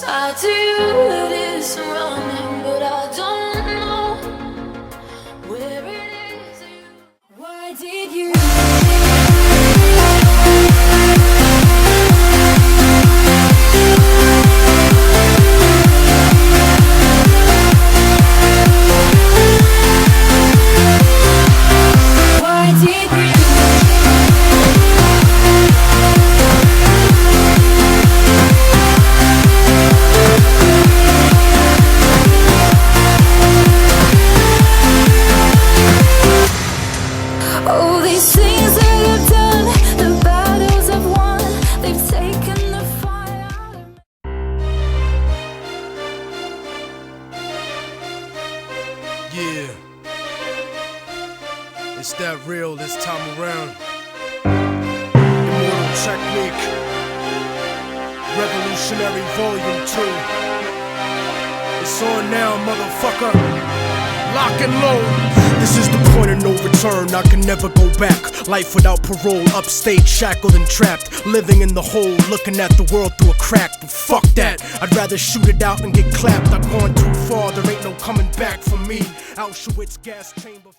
Side to you, it is running, but I don't know where it is. Why did you? All these things that you've done, the battles I've won, they've taken the fire out of me. Yeah, it's that real this time around. Immortal Technique, Revolutionary Volume 2. It's on now, motherfucker. Lock and load. This is the point of no return, I can never go back. Life without parole, upstate, shackled and trapped. Living in the hole, looking at the world through a crack. But fuck that, I'd rather shoot it out and get clapped. I've gone too far, there ain't no coming back for me. Auschwitz gas chamber.